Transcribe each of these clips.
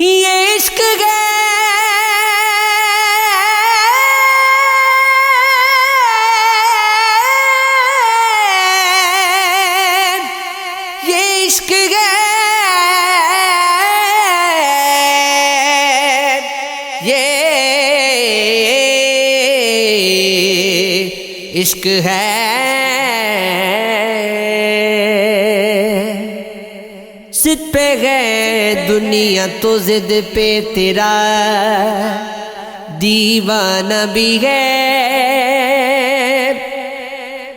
یہ عشق ہے یہ عشق ہے یہ عشق ہے ضد پہ ہے دنیا تو ضد پہ تیرا دیوانہ بھی ہے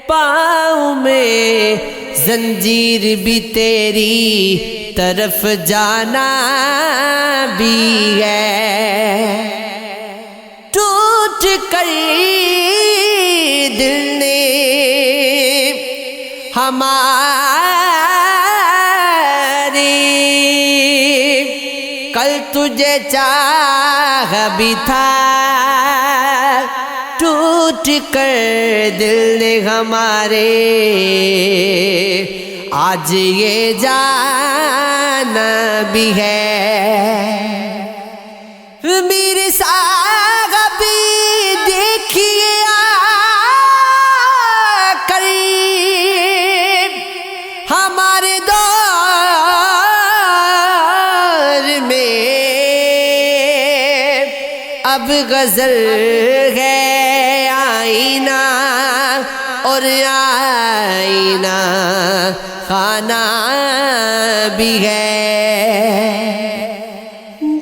پاؤں میں زنجیر بھی تیری طرف جانا بھی ہے ٹوٹ کر دل نے کل تجھے چاہ بھی تھا ٹوٹ کر دل نے ہمارے آج یہ جانا بھی ہے میرے ساتھ بھی دیکھیے قریب ہمارے اب غزل ہے آئینہ اور آئینہ خانہ بھی ہے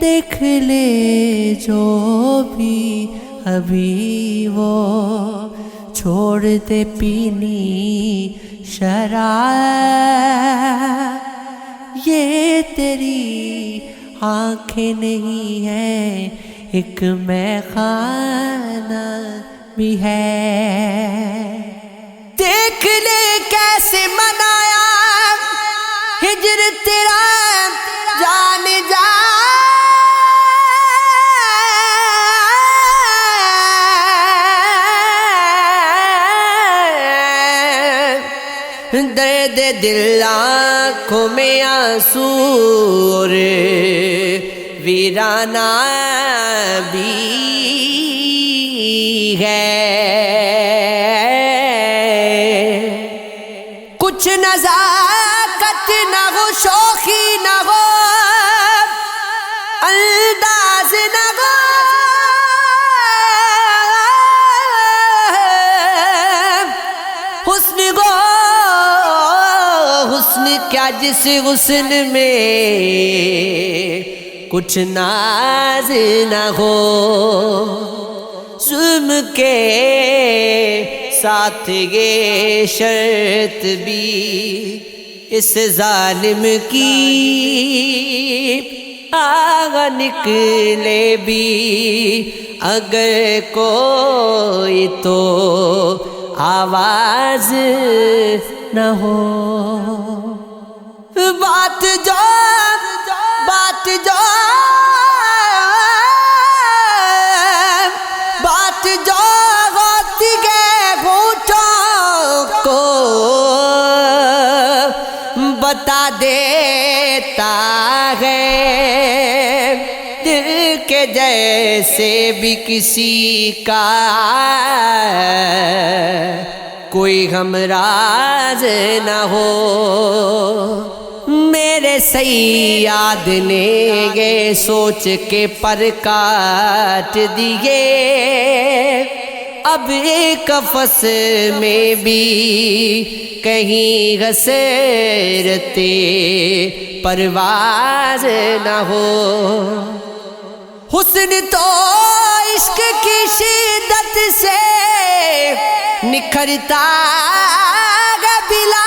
دیکھ لے جو بھی ابھی وہ چھوڑ دے پینی شراب یہ تیری آنکھیں نہیں ہیں ایک میں خانہ بھی ہے دیکھ لے کیسے منایا ہجر تیرا جان جا درد دل آنکھوں میں آنسو اور ویرانہ بھی ہے کچھ نزاکت نہ ہو شوخی نہ ہو انداز نہ ہو حسن کو حسن کیا جس حسن میں کچھ ناز نہ ہو ظلم کے ساتھ یہ شرط بھی اس ظالم کی آگ نکلے بھی اگر کوئی تو آواز نہ ہو بات جو ہوتی ہے گھونٹوں کو بتا دیتا ہے دل کے جیسے بھی کسی کا کوئی ہمراز نہ ہو میرے صیاد نے یہ سوچ کے پر کاٹ دیے اب ایک قفس میں بھی کہیں حسرتے پرواز نہ ہو حسن تو عشق کی شدت سے نکھرتا بلال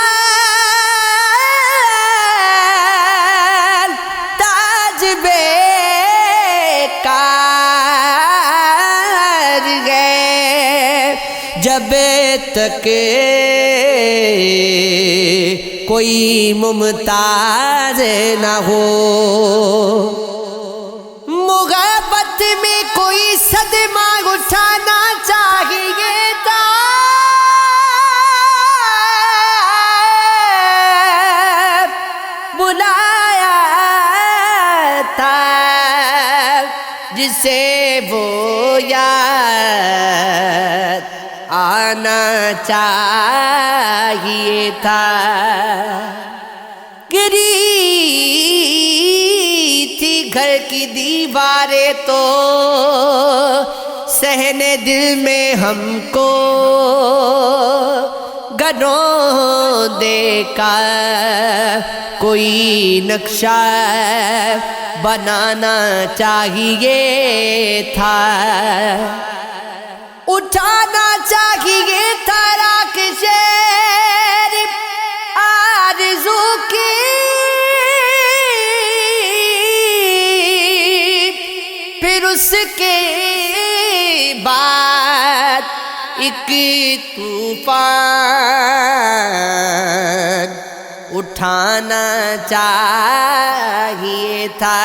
تاج بیکار ہے جب تک کوئی ممتاز نہ ہو محبت میں کوئی صدمہ اٹھانا چاہیے تھا بلایا تھا جسے وہ یاد آنا چاہیے تھا. گری تھی گھر کی دیواریں تو سہنے دل میں ہم کو گنودے کا کوئی نقشہ بنانا چاہیے تھا. اٹھانا چاہیے تھا راکھ شیر آرزو کی. پھر اس کے بعد ایک طوفان اٹھانا چاہیے تھا.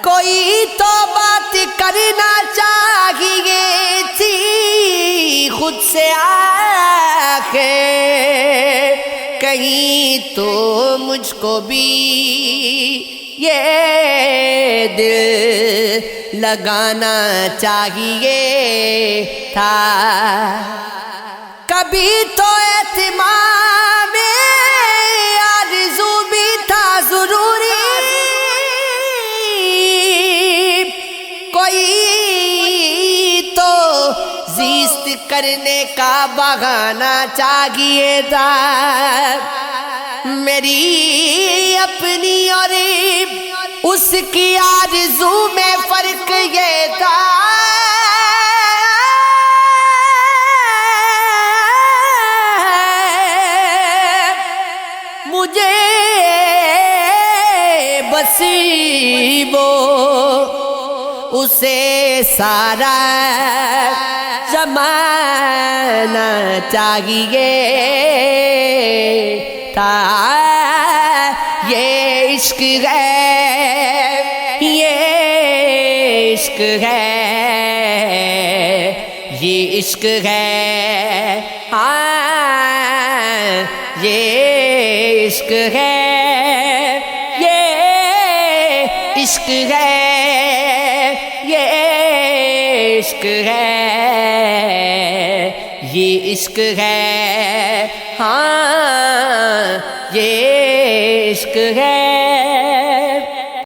کوئی تو بات کرنا چاہیے تھی خود سے آخر. کہیں تو مجھ کو بھی یہ دل لگانا چاہیے تھا. کبھی تو اہتمام آرزو بھی تھا ضروری. کوئی تو زیست کرنے کا بہانہ چاہیے تھا. میری اپنی اور اس کی آرزو میں فرق یہ تھا مجھے بس وہ اسے سارا زمانہ چاہیے تھا. یہ عشق ہے یہ عشق ہے یہ عشق ہے ہاں یہ عشق ہے یہ عشق ہے یہ عشق ہے یہ عشق ہے ہاں یہ عشق ہے.